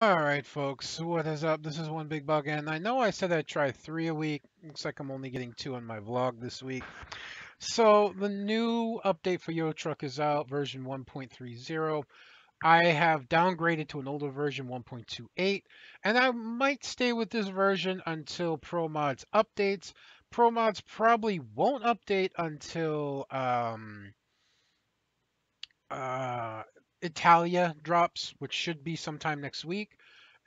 Alright, folks, what is up? This is One Big Bug, and I know I said I'd try 3 a week. Looks like I'm only getting 2 on my vlog this week. So, the new update for Euro Truck is out, version 1.30. I have downgraded to an older version, 1.28, and I might stay with this version until ProMods updates. ProMods probably won't update until uh, Italia drops, which should be sometime next week.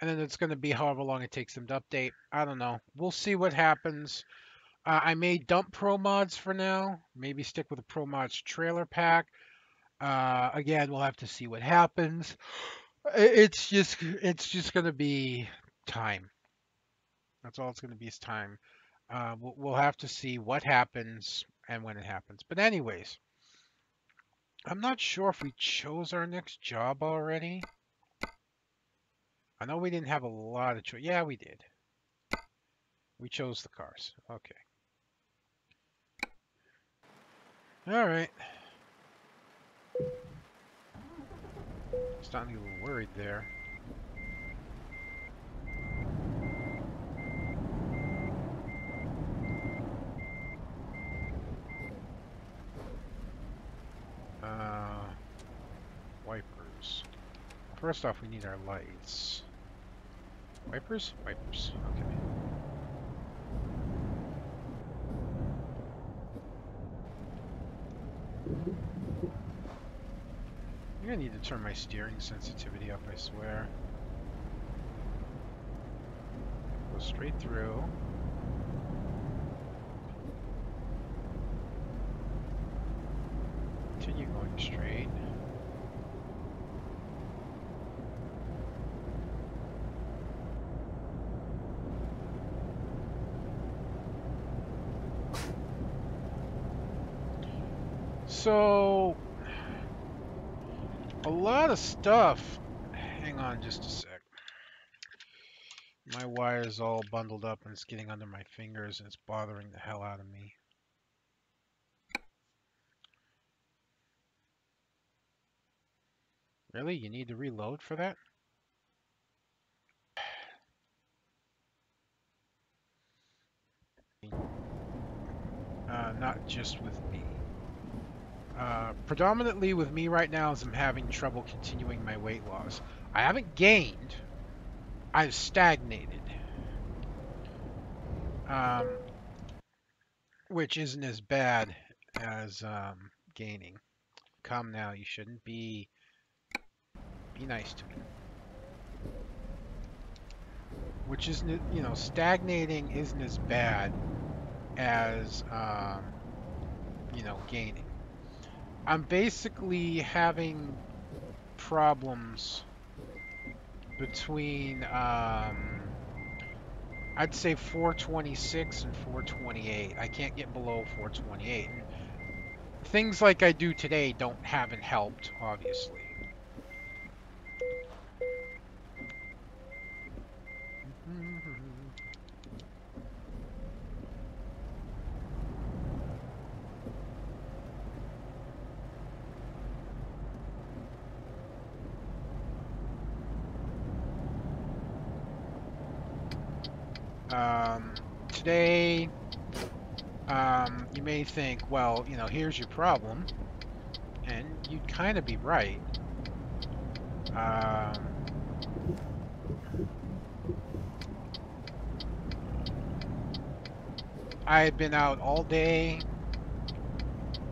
And then it's going to be however long it takes them to update. I don't know. We'll see what happens. I may dump Pro Mods for now. Maybe stick with a Pro Mods trailer pack. Again, we'll have to see what happens. It's just going to be time. That's all it's going to be is time. We'll have to see what happens and when it happens. But anyways, I'm not sure if we chose our next job already. I know we didn't have a lot of choice. Yeah, we did. We chose the cars. Okay. All right. Starting to get a little worried there. Wipers. First off, we need our lights. Wipers? Wipers. Okay. I'm gonna need to turn my steering sensitivity up, I swear. Go straight through. Continue going straight. So, a lot of stuff. Hang on just a sec. My wire's all bundled up and it's getting under my fingers and it's bothering the hell out of me. Really? You need to reload for that? Not just with me. Predominantly with me right now is I'm having trouble continuing my weight loss. I haven't gained. I've stagnated. Which isn't as bad as gaining. Come now, you shouldn't be. Be nice to me. Which isn't, stagnating isn't as bad as, gaining. I'm basically having problems between, I'd say 426 and 428. I can't get below 428. And things like I do today haven't helped, obviously. Today, you may think, well, here's your problem, and you'd kind of be right. I had been out all day.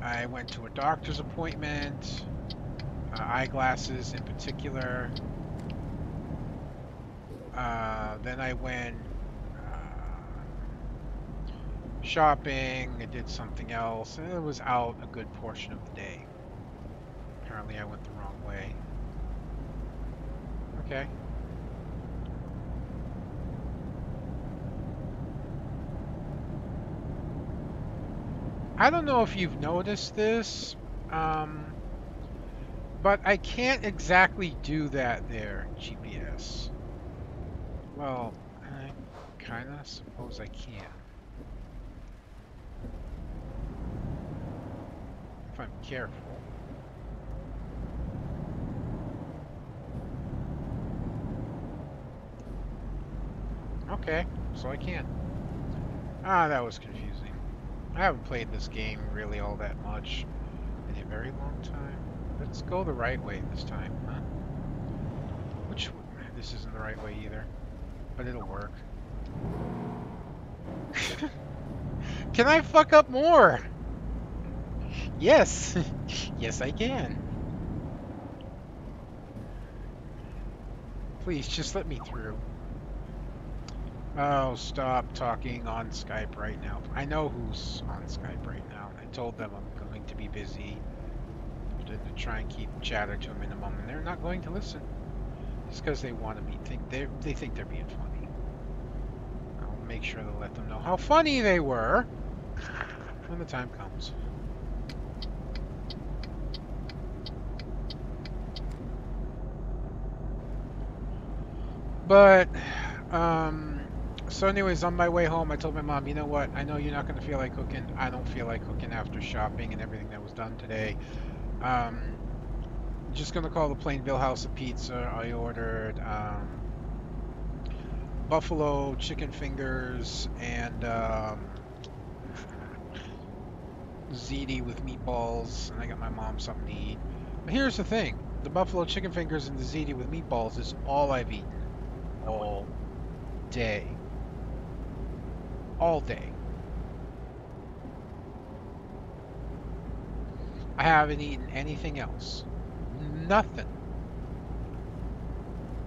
I went to a doctor's appointment, eyeglasses in particular. Then I went shopping, I did something else, and I was out a good portion of the day. Apparently I went the wrong way. Okay. I don't know if you've noticed this, but I can't exactly do that there, GPS. Well, I kinda suppose I can. If I'm careful. Okay, so I can. Ah, that was confusing. I haven't played this game really all that much in a very long time. Let's go the right way this time, huh? Which this isn't the right way either, but it'll work. Can I fuck up more? Yes. Yes, I can. Please, just let me through. Oh, stop talking on Skype right now. I know who's on Skype right now. I told them I'm going to be busy to try and keep chatter to a minimum, and they're not going to listen. Just because they want to they think they're being funny. I'll make sure to let them know how funny they were when the time comes. But, so anyways, on my way home, I told my mom, you know what? I know you're not going to feel like cooking. I don't feel like cooking after shopping and everything that was done today. Just going to call the Plainville House of Pizza. I ordered buffalo chicken fingers and ziti with meatballs, and I got my mom something to eat. But here's the thing. The buffalo chicken fingers and the ziti with meatballs is all I've eaten all day. All day. I haven't eaten anything else. Nothing.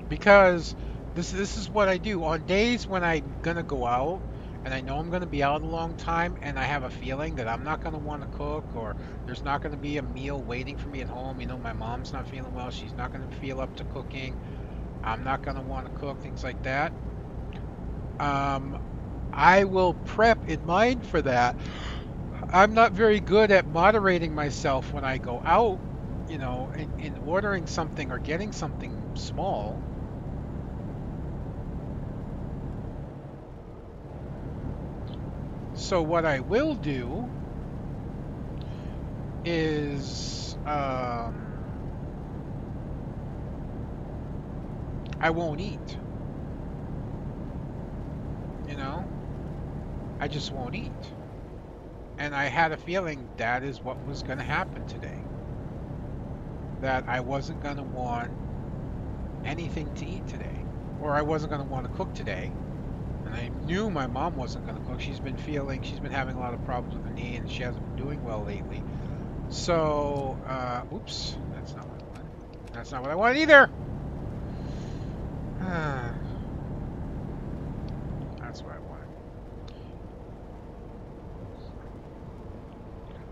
Because this is what I do. On days when I'm gonna go out and I know I'm gonna be out a long time and I have a feeling that I'm not gonna want to cook or there's not gonna be a meal waiting for me at home. You know, my mom's not feeling well, she's not gonna feel up to cooking. I'm not gonna want to cook, things like that. I will prep in mind for that. I'm not very good at moderating myself when I go out, you know, in ordering something or getting something small. So what I will do is I won't eat. You know, I just won't eat. And I had a feeling that is what was going to happen today. That I wasn't going to want anything to eat today. Or I wasn't going to want to cook today. And I knew my mom wasn't going to cook. She's been having a lot of problems with her knee and she hasn't been doing well lately. So, oops, that's not what I wanted. That's not what I want either! That's what I wanted.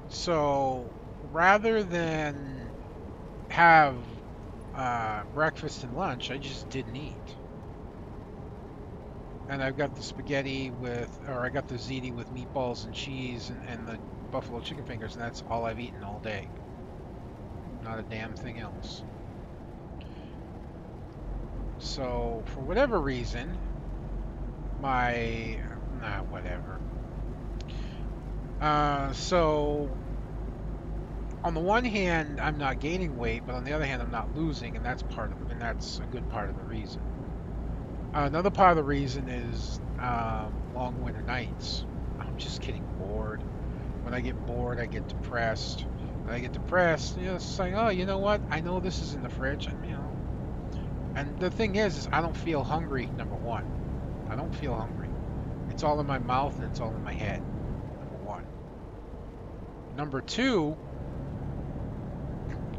So, rather than have breakfast and lunch, I just didn't eat. And I've got the spaghetti I got the ziti with meatballs and cheese and the buffalo chicken fingers, and that's all I've eaten all day. Not a damn thing else. So, for whatever reason, whatever. So, on the one hand, I'm not gaining weight, but on the other hand, I'm not losing, and that's a good part of the reason. Another part of the reason is long winter nights. I'm just getting bored. When I get bored, I get depressed. When I get depressed, you know, it's like, oh, you know what? I know this is in the fridge, and, you know. And the thing is I don't feel hungry, number one. I don't feel hungry. It's all in my mouth and it's all in my head, number one. Number two,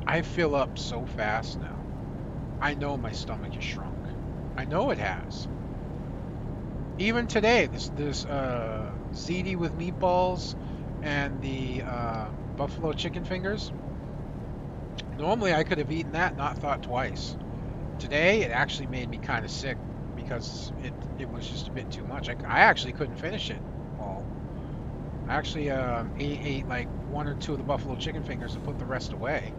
I fill up so fast now. I know my stomach is shrunk. I know it has. Even today, this ziti with meatballs and the buffalo chicken fingers. Normally, I could have eaten that, not thought twice. Today, it actually made me kind of sick because it was just a bit too much. I actually couldn't finish it all. I actually ate like one or two of the buffalo chicken fingers and put the rest away,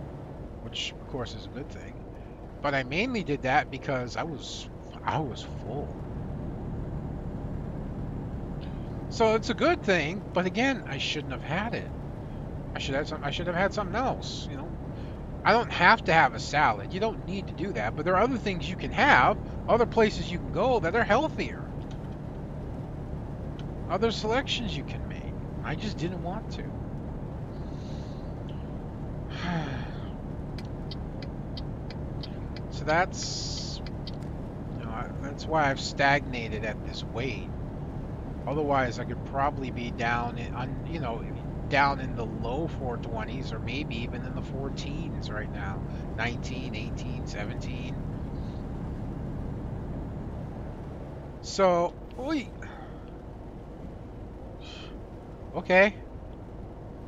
which of course is a good thing. But I mainly did that because I was full. So it's a good thing, but again, I shouldn't have had it. I should have had something else, you know. I don't have to have a salad. You don't need to do that, but there are other things you can have, other places you can go that are healthier. other selections you can make. I just didn't want to. So that's, that's why I've stagnated at this weight. Otherwise, I could probably be down down in the low 420s or maybe even in the 14s right now. 19, 18, 17. So, okay.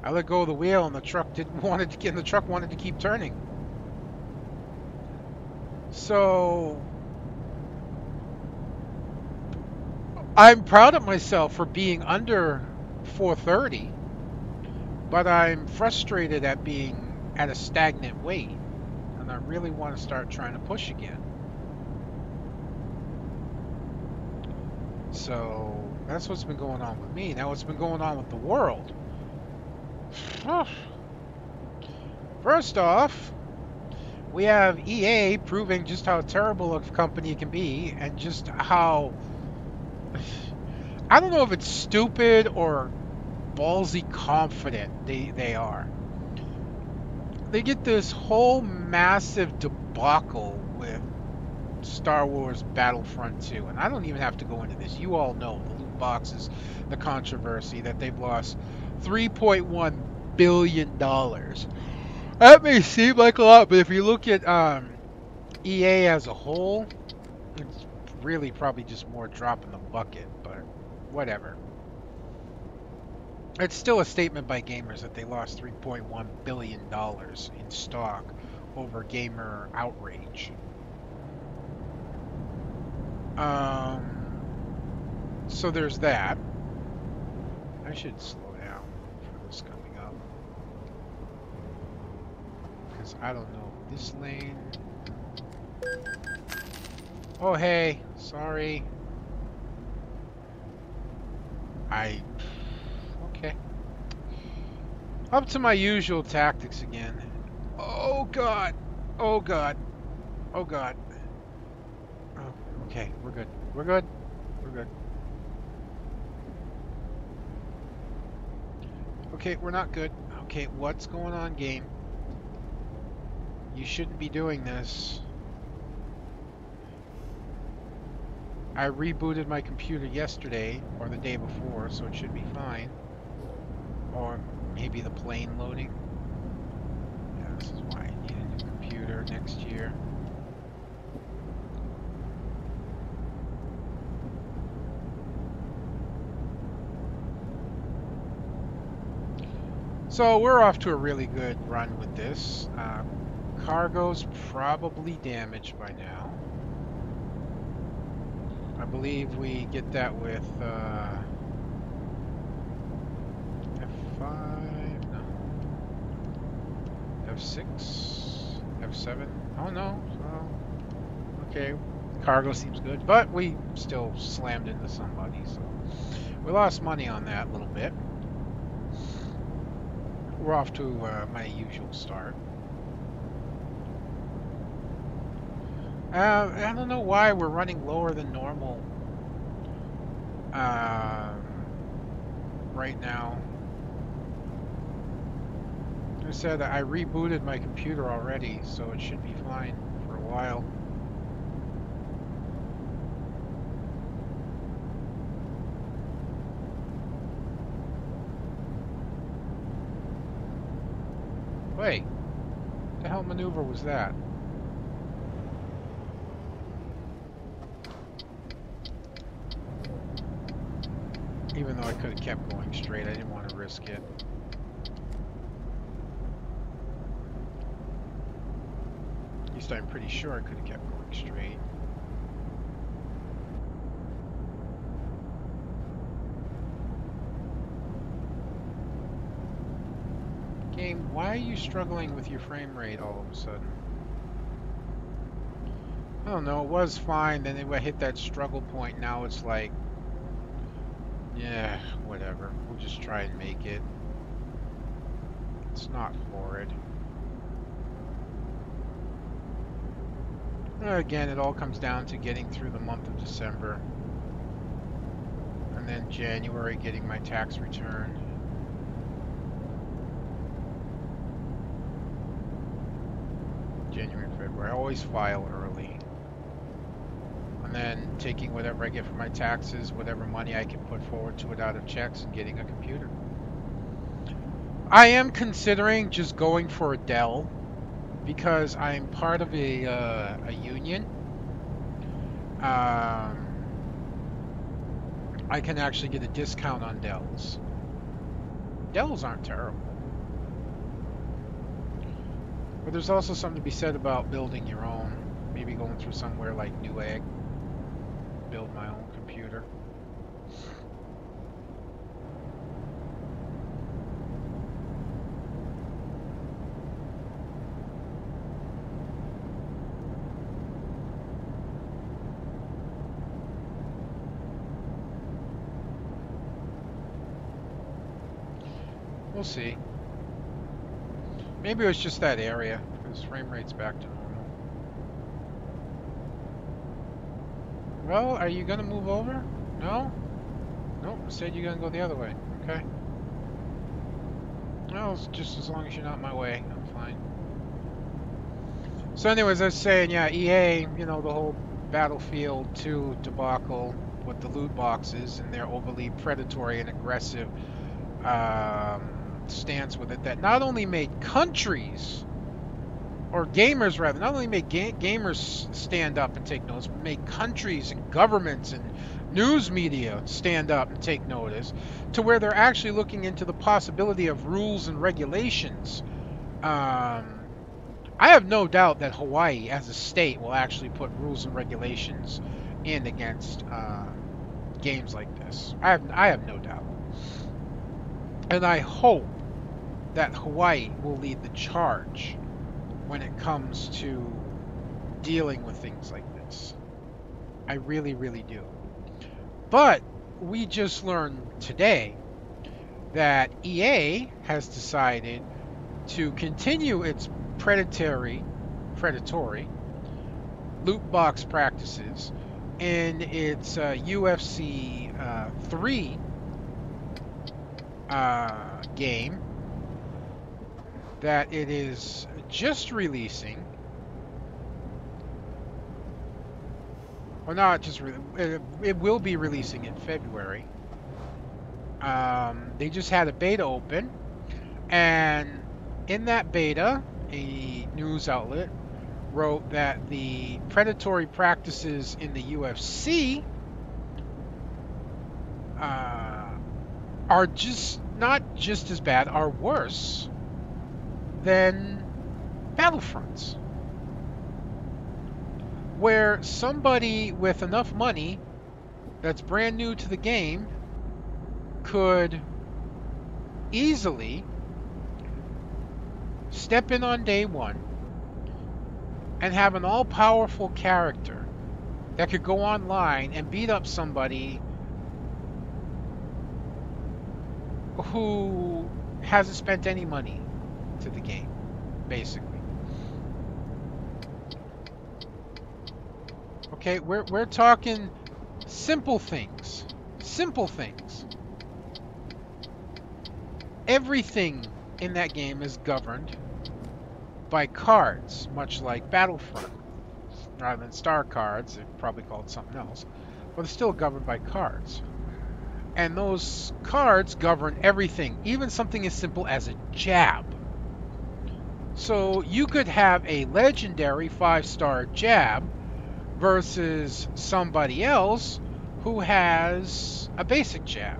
I let go of the wheel and the truck wanted to keep turning. So I'm proud of myself for being under 430, but I'm frustrated at being at a stagnant weight, and I really want to start trying to push again. So that's what's been going on with me. Now what's been going on with the world? First off, we have EA proving just how terrible a company it can be and just how, I don't know if it's stupid or ballsy confident they are. They get this whole massive debacle with Star Wars Battlefront 2, and I don't even have to go into this. You all know the loot boxes, the controversy that they've lost $3.1 billion. That may seem like a lot, but if you look at EA as a whole, it's really probably just more drop in the bucket, but whatever. It's still a statement by gamers that they lost $3.1 billion in stock over gamer outrage. So there's that. I should slow down for this coming up, because I don't know this lane. Oh hey, sorry. Okay. Up to my usual tactics again. Oh god. Oh god. Oh god. Oh, okay, we're good. We're good. We're good. Okay, we're not good. Okay, what's going on, game? You shouldn't be doing this. I rebooted my computer yesterday, or the day before, so it should be fine. Or maybe the plane loading. Yeah, this is why I need a new computer next year. So we're off to a really good run with this. Cargo's probably damaged by now. I believe we get that with F5, no, F6, F7. Oh no, okay, cargo seems good, but we still slammed into somebody, so we lost money on that a little bit. We're off to my usual start. I don't know why we're running lower than normal right now. I said I rebooted my computer already, so it should be fine for a while. Wait, what the hell maneuver was that? Even though I could have kept going straight, I didn't want to risk it. At least I'm pretty sure I could have kept going straight. Game, why are you struggling with your frame rate all of a sudden? I don't know, it was fine, then it hit that struggle point, now it's like, yeah, whatever. We'll just try and make it. It's not horrid. Again, it all comes down to getting through the month of December. And then January getting my tax return. January, February. I always file early. And then taking whatever I get from my taxes, whatever money I can put forward to it out of checks, and getting a computer. I am considering just going for a Dell because I'm part of a union. I can actually get a discount on Dells. Dells aren't terrible. But there's also something to be said about building your own. Maybe going through somewhere like Newegg. Build my own computer. We'll see. Maybe it was just that area, because frame rate's back to normal. Well, are you gonna move over? No? Nope, said you're gonna go the other way. Okay. Well, it's just as long as you're not in my way, I'm fine. So anyways, I was saying, yeah, EA, you know, the whole Battlefield 2 debacle with the loot boxes and their overly predatory and aggressive stance with it, that not only made countries, or gamers rather, not only made gamers stand up and take notice, but made countries and governments and news media stand up and take notice, to where they're actually looking into the possibility of rules and regulations. I have no doubt that Hawaii as a state will actually put rules and regulations in against games like this. I have no doubt. And I hope that Hawaii will lead the charge when it comes to dealing with things like this. I really, really do. But we just learned today that EA has decided to continue its predatory loot box practices in its UFC 3 game that it is just releasing. Or not just it will be releasing in February. They just had a beta open, and in that beta, a news outlet wrote that the predatory practices in the UFC are just not just as bad, are worse than Battlefronts, where somebody with enough money that's brand new to the game could easily step in on day one and have an all-powerful character that could go online and beat up somebody who hasn't spent any money to the game, basically. Okay, we're talking simple things. Simple things. Everything in that game is governed by cards, much like Battlefront. Rather than star cards, they're probably called something else, but it's still governed by cards. And those cards govern everything, even something as simple as a jab. So you could have a legendary 5-star jab versus somebody else who has a basic jab.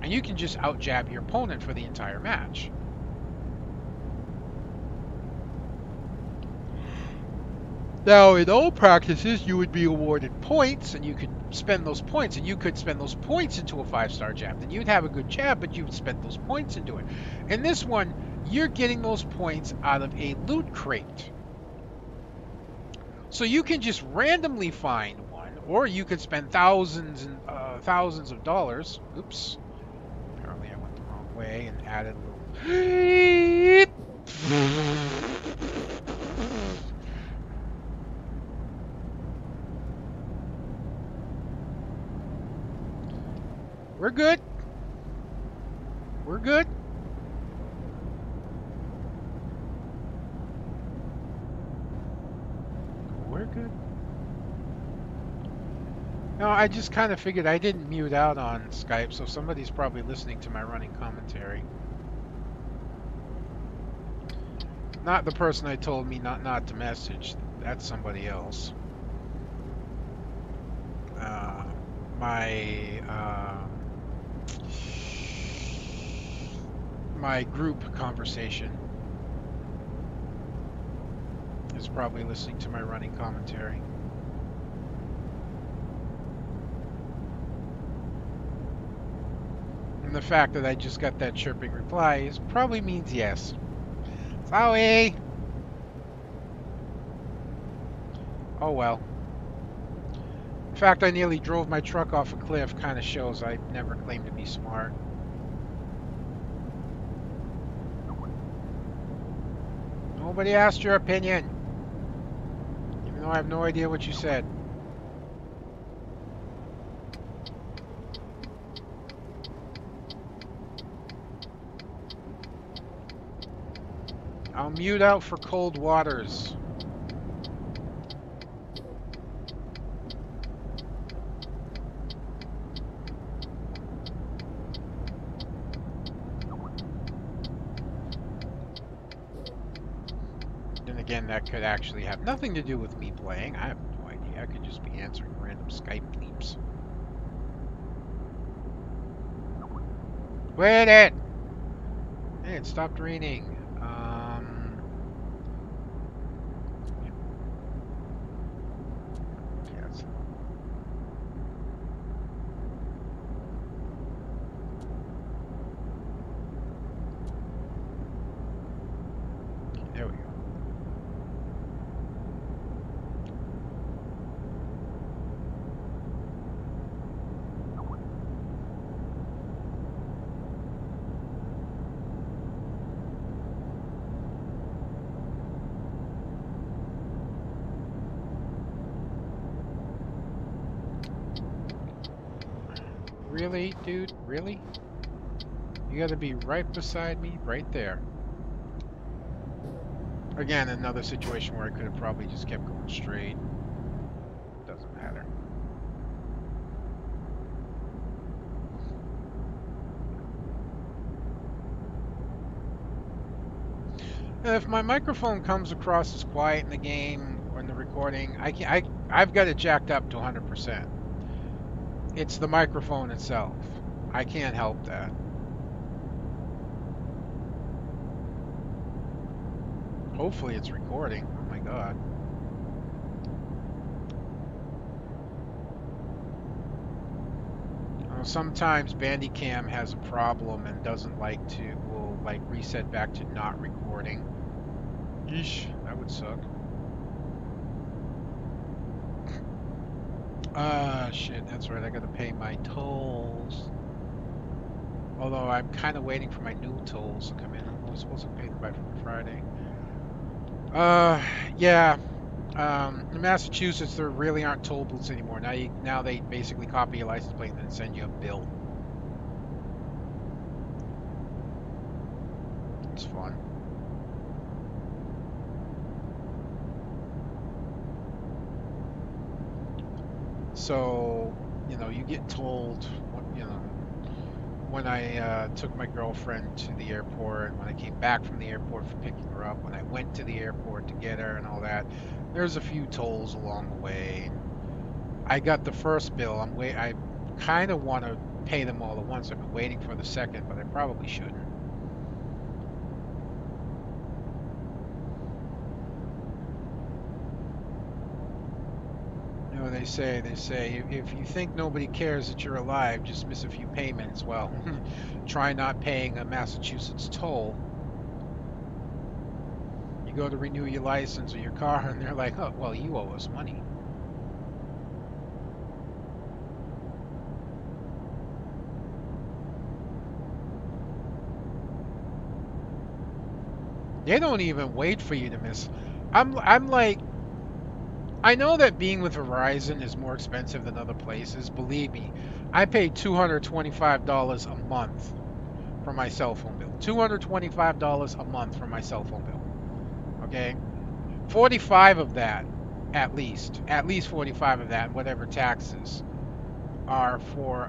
And you can just out-jab your opponent for the entire match. Now, in all practices, you would be awarded points, and you could spend those points, and you could spend those points into a 5-star jab. Then you'd have a good jab, but you'd spend those points into it. In this one, you're getting those points out of a loot crate. So you can just randomly find one, or you could spend thousands and thousands of dollars. Oops. Apparently I went the wrong way and added a little... We're good. We're good. We're good. No, I just kind of figured I didn't mute out on Skype, so somebody's probably listening to my running commentary. Not the person I told me not to message. That's somebody else. My my group conversation is probably listening to my running commentary. And the fact that I just got that chirping reply probably means yes. Sorry. Oh well. The fact I nearly drove my truck off a cliff kind of shows I never claimed to be smart. Nobody asked your opinion, even though I have no idea what you said. I'll mute out for cold waters. Then again, that could actually have nothing to do with me playing. I have no idea. I could just be answering random Skype bleeps. Quit it! Hey, it stopped raining. Yes. There we go. Really, dude? Really? You gotta be right beside me, right there. Again, another situation where I could have probably just kept going straight. Doesn't matter. And if my microphone comes across as quiet in the game or in the recording, I've got it jacked up to 100%. It's the microphone itself. I can't help that. Hopefully it's recording. Oh my god. Sometimes Bandicam has a problem and doesn't will reset back to not recording. Yeesh, that would suck. Shit, that's right, I gotta pay my tolls. Although I'm kind of waiting for my new tolls to come in. I'm supposed to pay them by Friday. Yeah. In Massachusetts, there really aren't toll booths anymore. Now they basically copy your license plate and then send you a bill. It's fun. So, you get told, when I took my girlfriend to the airport, when I came back from the airport for picking her up, when I went to the airport to get her and all that, there's a few tolls along the way. I got the first bill. I kind of want to pay them all at once. I've been waiting for the second, but I probably shouldn't. They say if you think nobody cares that you're alive, just miss a few payments. Well, try not paying a Massachusetts toll. You go to renew your license or your car, and they're like, oh, well, you owe us money. They don't even wait for you to miss. I'm like, I know that being with Verizon is more expensive than other places. Believe me, I pay $225 a month for my cell phone bill. $225 a month for my cell phone bill. Okay? 45 of that, at least 45 of that, whatever taxes, are for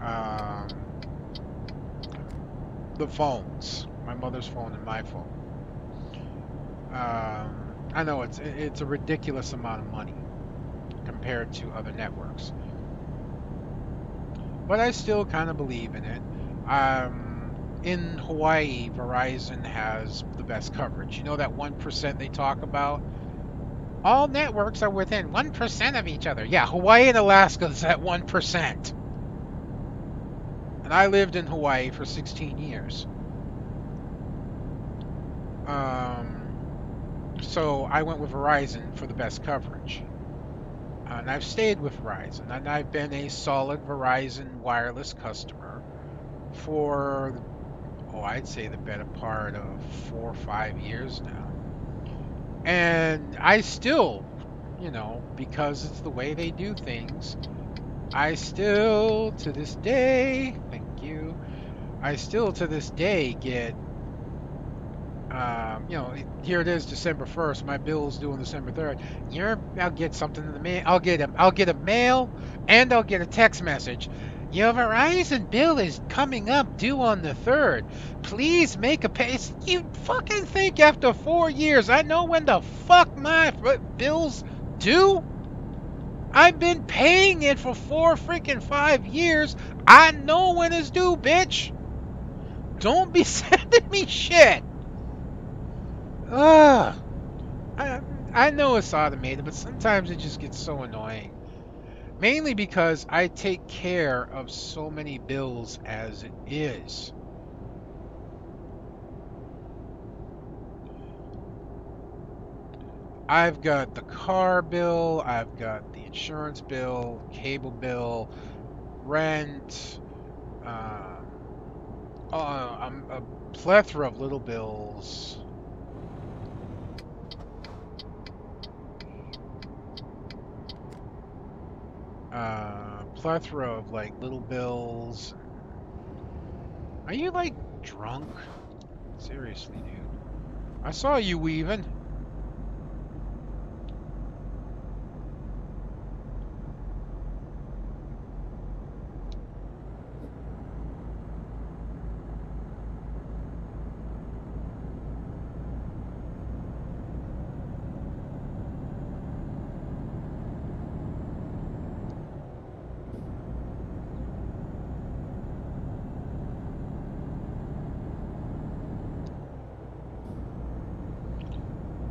the phones, my mother's phone and my phone. I know it's a ridiculous amount of money compared to other networks, but I still kind of believe in it. In Hawaii, Verizon has the best coverage. You know that 1% they talk about? All networks are within 1% of each other. Yeah, Hawaii and Alaska is at 1%. And I lived in Hawaii for 16 years. So I went with Verizon for the best coverage. And I've stayed with Verizon. And I've been a solid Verizon wireless customer for, oh, I'd say the better part of 4 or 5 years now. And I still, because it's the way they do things, I still to this day, thank you, I still to this day get, here it is, December 1st. My bill's due on December 3rd. I'll get something in the mail. I'll get a mail, and I'll get a text message. Your Verizon bill is coming up due on the 3rd. Please make a pay. You fucking think after 4 years I know when the fuck my bill's due? I've been paying it for 5 years. I know when it's due, bitch. Don't be sending me shit. Ugh. I know it's automated, but sometimes it just gets so annoying. Mainly because I take care of so many bills as it is. I've got the car bill, I've got the insurance bill, cable bill, rent, um, a plethora of little bills. Plethora of like little bills. Are you like drunk? Seriously, dude. I saw you weaving.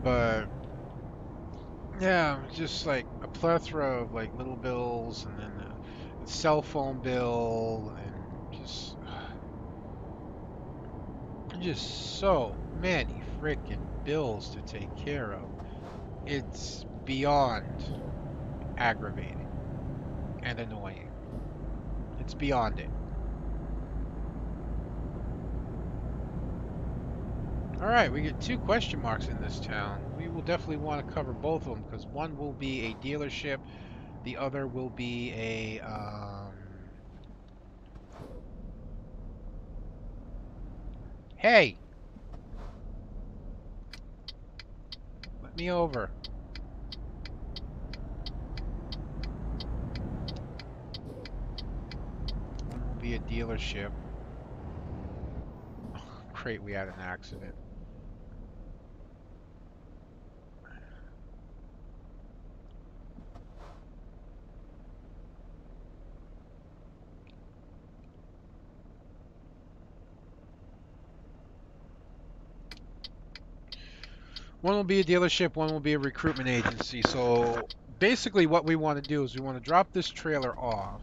But yeah, just like a plethora of like little bills, and then a cell phone bill, and just so many freaking bills to take care of. It's beyond aggravating and annoying. It's beyond it. All right, we get 2 question marks in this town. We will definitely want to cover both of them because one will be a dealership, the other will be a hey, let me over. One will be a dealership. Great, we had an accident. One will be a dealership, one will be a recruitment agency. So basically what we want to do is we want to drop this trailer off,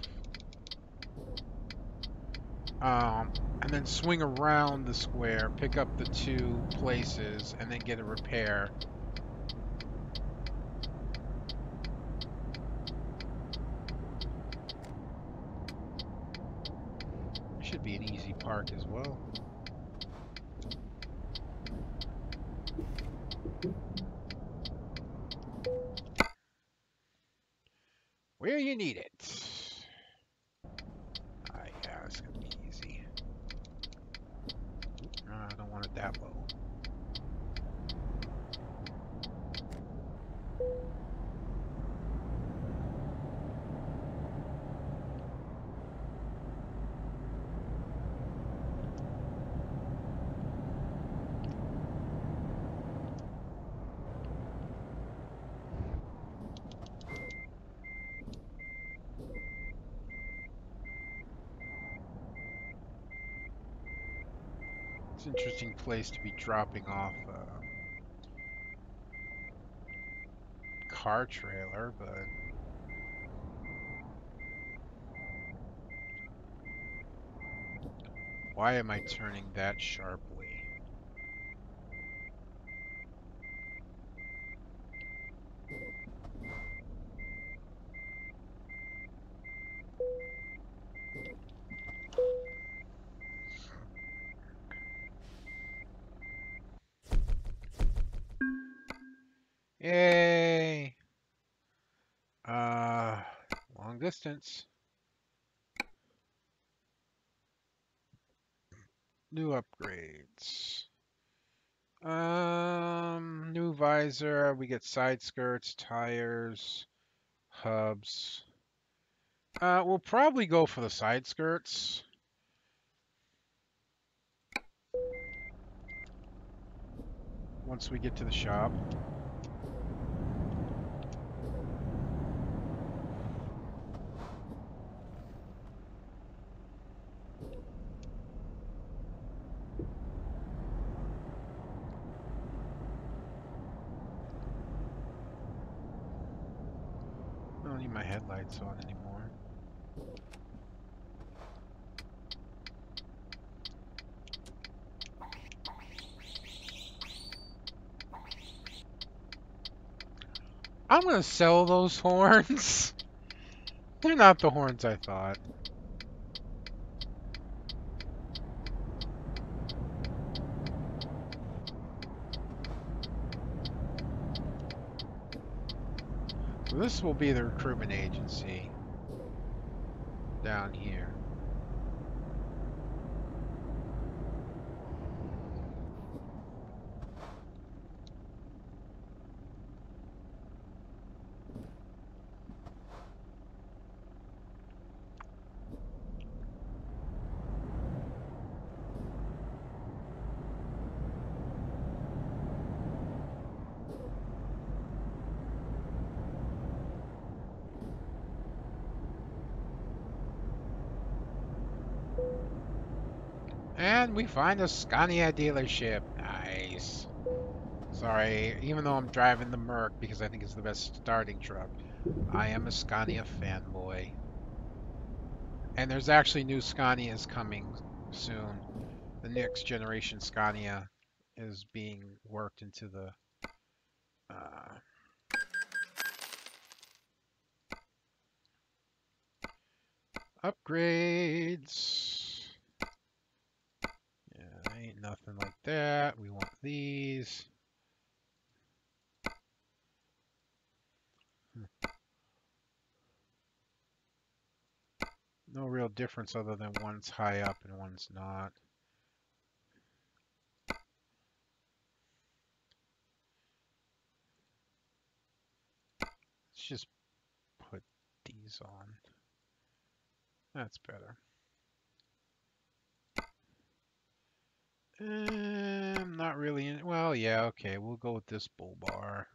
um, and then swing around the square, pick up the 2 places, and then get a repair. Should be an easy park as well. where you need it. Yeah, it's gonna be easy. No, I don't want it that low. It's an interesting place to be dropping off a car trailer, but why am I turning that sharply? Yay! Uh, long distance. New upgrades. New visor. We get side skirts, tires, hubs. We'll probably go for the side skirts. Once we get to the shop. I don't need my headlights on anymore. I'm gonna sell those horns. They're not the horns I thought. So this will be the recruitment agency down here. And we find a Scania dealership. Nice. Sorry, even though I'm driving the Merc because I think it's the best starting truck, I am a Scania fanboy. And there's actually new Scanias coming soon. The next generation Scania is being worked into the upgrades. Yeah, ain't nothing like that. We want these. No real difference other than one's high up and one's not. Let's just put these on. That's better. Not really. Well, yeah, okay. We'll go with this bull bar.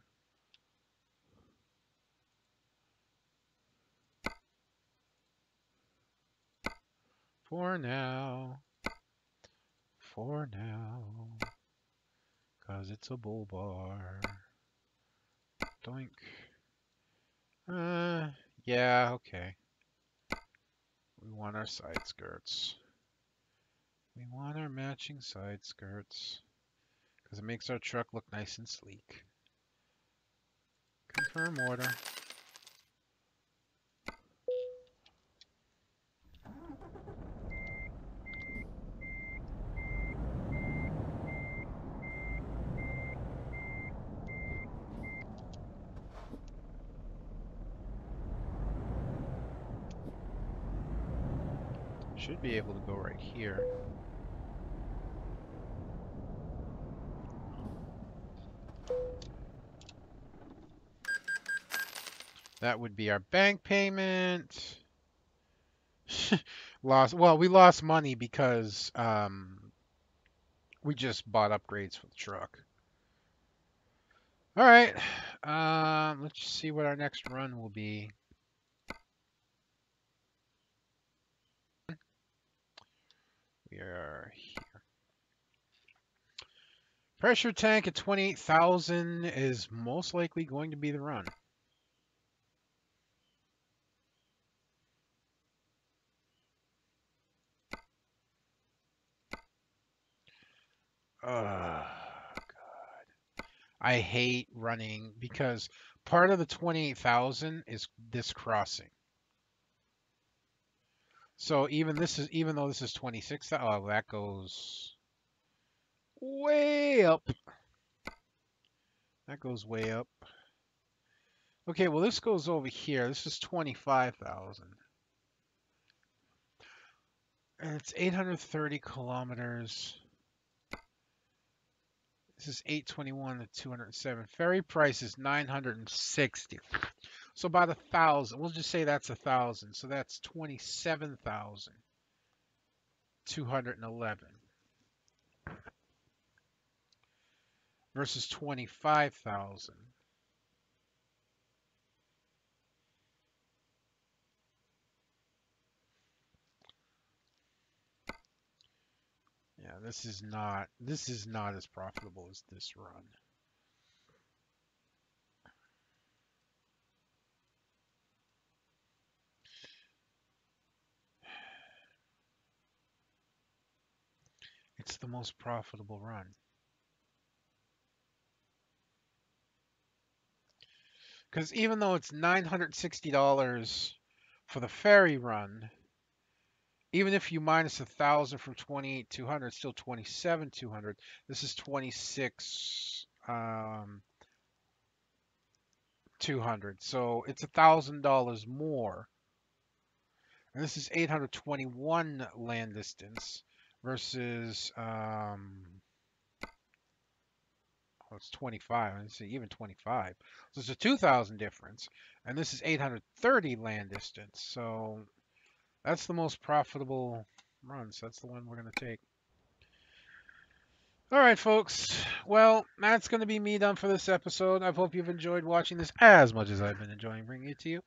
For now. For now. Because it's a bull bar. Doink. Yeah, okay. We want our side skirts. We want our matching side skirts. Because it makes our truck look nice and sleek. Confirm order. Should be able to go right here. That would be our bank payment. We lost money because we just bought upgrades for the truck. All right. Let's see what our next run will be. We are here. Pressure tank at 28,000 is most likely going to be the run. God. I hate running because part of the 28,000 is this crossing. So even though this is 26,000, oh, that goes way up. That goes way up. Okay, well this goes over here. This is 25,000. And it's 830 kilometers. This is 821 to 207. Ferry price is 960. So about 1,000. We'll just say that's 1,000. So that's 27,211 versus 25,000. Yeah, this is not as profitable as this run. It's the most profitable run. Because even though it's $960 for the ferry run, even if you minus 1,000 from 28,200, it's still 27,200. This is 26,200. So it's $1,000 more. And this is 821 land distance versus it's 25. Let's see, even 25. So it's a 2,000 difference. And this is 830 land distance. So that's the most profitable run. So that's the one we're going to take. All right, folks. Well, that's going to be me done for this episode. I hope you've enjoyed watching this as much as I've been enjoying bringing it to you.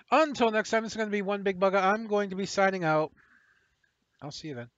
Until next time, this is going to be One Big Bugger. I'm going to be signing out. I'll see you then.